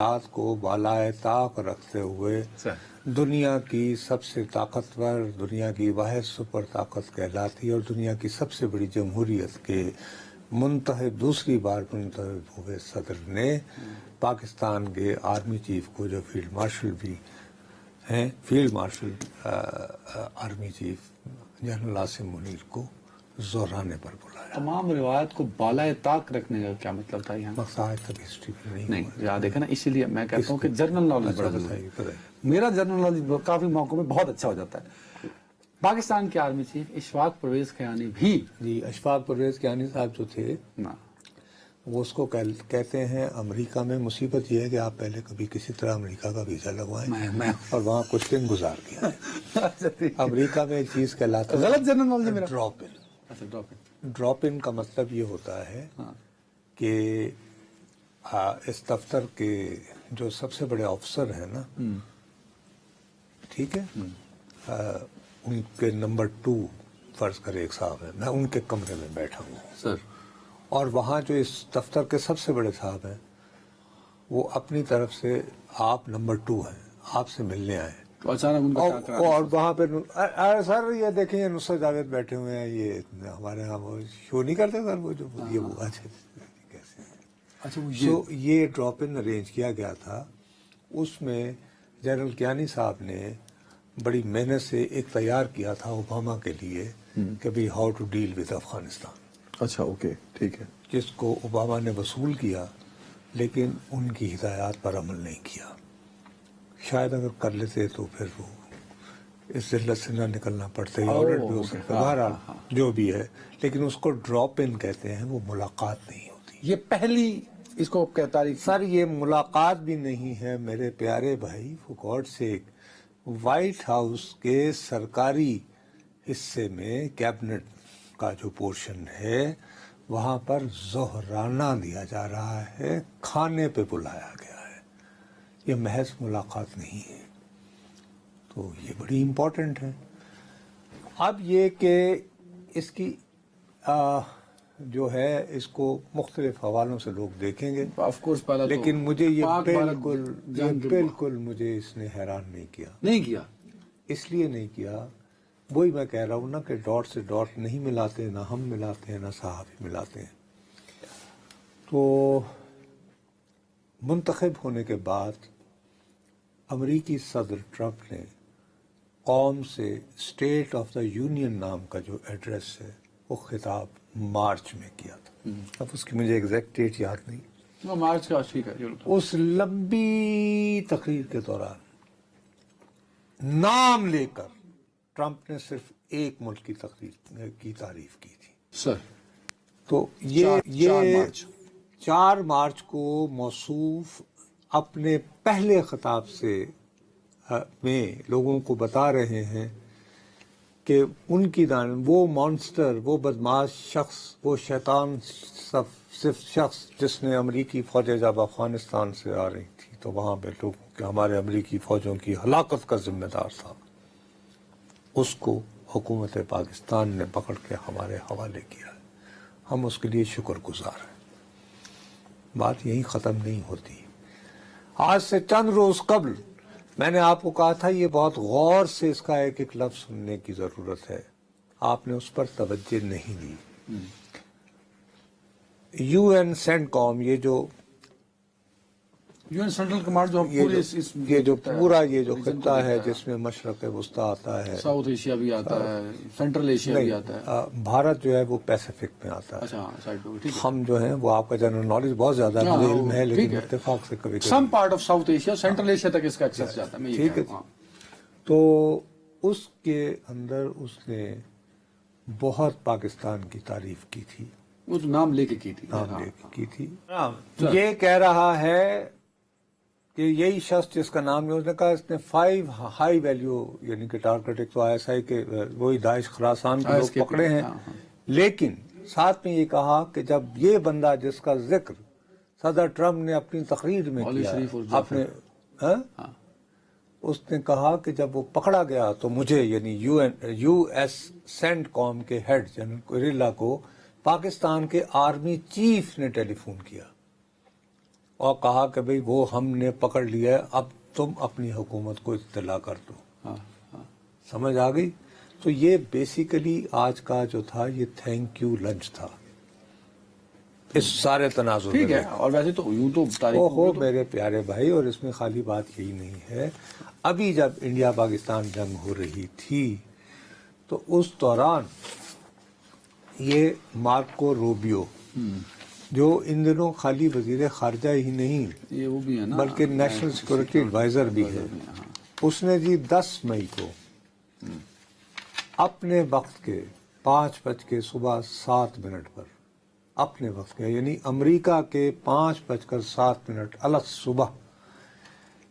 हाथ को बालाए ताक रखते हुए दुनिया की सबसे ताकतवर, दुनिया की वाहिद सुपर ताकत कहलाती और दुनिया की सबसे बड़ी जमहूरियत के मुंतखब दूसरी बार मुंतखब हुए सदर ने पाकिस्तान के आर्मी चीफ को, जो फील्ड मार्शल भी हैं, field marshal army chief general Asim Munir को जोराने पर बुलाया। तमाम रिवायत को बालाए ताक रखने का क्या मतलब था यहाँ? मसाइल तक हिस्ट्री में नहीं याद देखा ना, इसीलिए मैं कहता हूँ कि जनरल नॉलेज बड़ा जरूरी है। मेरा जनरल नॉलेज काफी मौकों में बहुत अच्छा हो जाता है। पाकिस्तान के आर्मी चीफ इशफाक परवेज खयानी भी, जी, इशफाक परवेज खयानी साहब जो थे ना, वो उसको कहते हैं अमेरिका में मुसीबत ये है कि आप पहले कभी किसी तरह अमेरिका का वीजा लगवाएं और वहाँ कुछ दिन गुजार दिया। अमेरिका में एक चीज कहलाता है गलत जनरल नॉलेज मेरा, ड्रॉप इन। अच्छा, ड्रॉप इन। ड्रॉप इन का मतलब ये होता है कि इस दफ्तर के जो सबसे बड़े ऑफिसर हैं ना, ठीक है, उनके नंबर 2 फर्ज करे एक साहब है, मैं उनके कमरे में बैठा हूँ सर, और वहाँ जो इस दफ्तर के सबसे बड़े साहब हैं वो अपनी तरफ से, आप नंबर 2 हैं, आपसे मिलने आए, तो अचानक उनका और वहाँ पे अरे सर ये देखें नुसरत जावेद बैठे हुए हैं, ये हमारे यहाँ वो शो नहीं करते सर, वो जो ये वो अच्छे कैसे हैं। अच्छा, ये ड्रॉप इन अरेंज किया गया था। उसमें जनरल कियानी साहब ने बड़ी मेहनत से एक तैयार किया था ओबामा के लिए कि भाई how to deal with Afghanistan. अच्छा, ओके, ठीक है, जिसको ओबामा ने वसूल किया, लेकिन उनकी हिदायत पर अमल नहीं किया। शायद अगर कर लेते तो फिर वो इस जिल्लत से ना निकलना पड़ता, ऑडिट भी हो सकता, बहरहाल जो भी है, लेकिन उसको ड्रॉप इन कहते हैं, वो मुलाकात नहीं होती। ये पहली इसको क्या तारीख? सर ये मुलाकात भी नहीं है मेरे प्यारे भाई, for God sake. White house के सरकारी हिस्से में कैबिनेट का जो पोर्शन है वहाँ पर जोहराना दिया जा रहा है, खाने पे बुलाया गया है, ये महज मुलाकात नहीं है। तो ये बड़ी इम्पोर्टेंट है। अब ये कि इसकी जो है इसको मुख्तलिफ हवालों से लोग देखेंगे, ऑफ कोर्स, लेकिन मुझे ये बिल्कुल मुझे इसने हैरान नहीं किया। इसलिए नहीं किया, वही मैं कह रहा हूँ ना कि डॉट से डॉट नहीं मिलाते, ना हम मिलाते हैं ना सहाफ़ी मिलाते हैं। तो मुंतखब होने के बाद अमरीकी सदर ट्रंप ने कौम से स्टेट ऑफ द यूनियन नाम का जो एड्रेस है वो खिताब मार्च में किया था। अब उसकी मुझे एग्जैक्ट डेट याद नहीं, वो मार्च का, ठीक है। उस लंबी तकरीर के दौरान नाम लेकर ट्रंप ने सिर्फ एक मुल्क की तारीफ की थी सर। तो ये 4 मार्च को मौसूफ अपने पहले खिताब से में लोगों को बता रहे हैं कि उनकी वो मॉन्स्टर, वो बदमाश शख्स, वो शैतान सिर्फ शख्स जिसने अमरीकी फौजें जब अफगानिस्तान से आ रही थी तो वहाँ पे लोगों के, हमारे अमरीकी फौजों की हलाकत का जिम्मेदार था, उसको हुकूमत पाकिस्तान ने पकड़ के हमारे हवाले किया है। हम उसके लिए शुक्रगुजार हैं। बात यहीं ख़त्म नहीं होती। आज से चंद रोज़ कबल मैंने आपको कहा था ये बहुत गौर से इसका एक एक लफ्ज़ सुनने की ज़रूरत है, आपने उस पर तवज्जो नहीं दी। UN सेंटकॉम, ये जो UN सेंट्रल कमांड जो पूरा ये जो खित्ता है जिसमें मशरक़ वुस्ता आता है, साउथ एशिया भी आता है, सेंट्रल एशिया भी आता है, भारत जो है वो पैसिफिक में आता है। अच्छा, हम जो है वो, आपका जनरल नॉलेज बहुत ज्यादा इल्म है, लेकिन इत्तेफाक से कभी some part of South Asia, Central Asia तक इसका एक्सेस जाता है, ठीक है। तो उसके अंदर उसने बहुत पाकिस्तान की तारीफ की थी, वो तो नाम लेके की थी। ये कह रहा है कि यही शख्स जिसका नाम है, उसने कहा इसने 5 हाई वैल्यू यानी कि टारगेट, एक तो ISI के वही दाइश खरासान के लोग पकड़े हैं, लेकिन साथ में ये कहा कि जब ये बंदा जिसका जिक्र सदर ट्रंप ने अपनी तकरीर में किया, उसने कहा कि जब वो पकड़ा गया तो मुझे यानी US सेंटकॉम के हेड जनरल कुरिल्ला को पाकिस्तान के आर्मी चीफ ने टेलीफोन किया اور کہا کہ بھئی وہ ہم نے پکڑ لیا ہے, اب تم اپنی حکومت کو اطلاع کر دو. سمجھ آ گئی؟ تو یہ بیسیکلی آج کا جو تھا یہ تھینک یو لنچ تھا اس سارے تناظر میں. ٹھیک ہے, اور ویسے تو یوں تو تاریخ ہو میرے پیارے بھائی, اور اس میں خالی بات یہی نہیں ہے. ابھی جب انڈیا پاکستان جنگ ہو رہی تھی تو اس دوران یہ مارکو روبیو جو ان دنوں خالی وزیر خارجہ ہی نہیں یہ وہ بھی ہے نا, بلکہ نیشنل سیکورٹی ایڈوائزر بھی ہے, اس نے جی 10 مئی کو اپنے وقت کے 5:07 پر اپنے وقت کے یعنی امریکہ کے 5:07 الگ صبح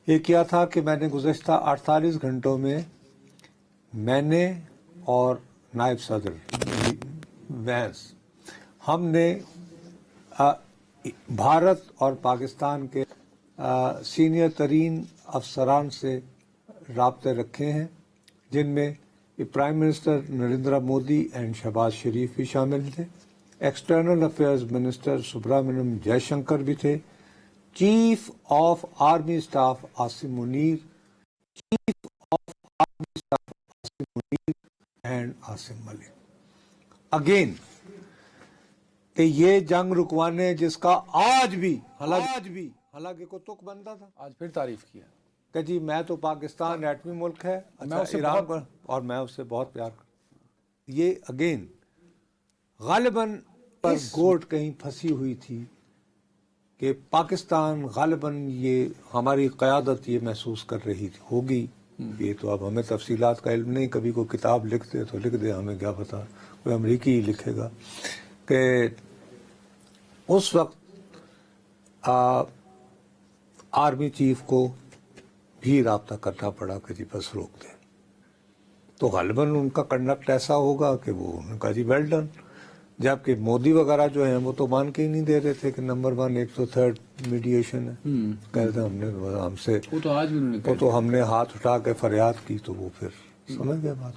یہ کیا تھا کہ میں نے گزشتہ 48 گھنٹوں میں نے اور نائب صدر وینس ہم نے بھارت اور پاکستان کے سینئر ترین افسران سے رابطے رکھے ہیں, جن میں prime minister Narendra Modi and Shehbaz Sharif بھی شامل تھے, external affairs minister Subrahmanyam Jaishankar بھی تھے, chief of army staff Asim Munir, chief of army staff Asim Munir and Asim Malik. Again کہ یہ جنگ رکوانے جس کا آج بھی حالانکہ کو تک بنتا تھا, آج پھر تعریف کیا کہ جی میں تو پاکستان ایٹمی ملک ہے, اچھا ایران پر, اور میں اس سے بہت پیار کرتا ہوں. یہ اگین غالباً پر گوٹ کہیں پھنسی ہوئی تھی کہ پاکستان غالباً یہ ہماری قیادت یہ محسوس کر رہی تھی ہوگی. یہ تو اب ہمیں تفصیلات کا علم نہیں, کبھی کوئی کتاب لکھ دے تو لکھ دے, ہمیں کیا پتا, کوئی امریکی ہی لکھے گا کہ اس وقت آرمی چیف کو بھی رابطہ کرنا پڑا کہ جی بس روک دیں. تو غالباً ان کا کنڈکٹ ایسا ہوگا کہ وہ انہوں نے کہا جی ویل ڈن, جبکہ مودی وغیرہ جو ہیں وہ تو مان کے ہی نہیں دے رہے تھے کہ نمبر 1 103 میڈیشن ہے. کہتے ہم نے ہم سے وہ تو آج بھی انہوں نے وہ تو ہم نے ہاتھ اٹھا کے فریاد کی تو وہ پھر سمجھ گئے بات.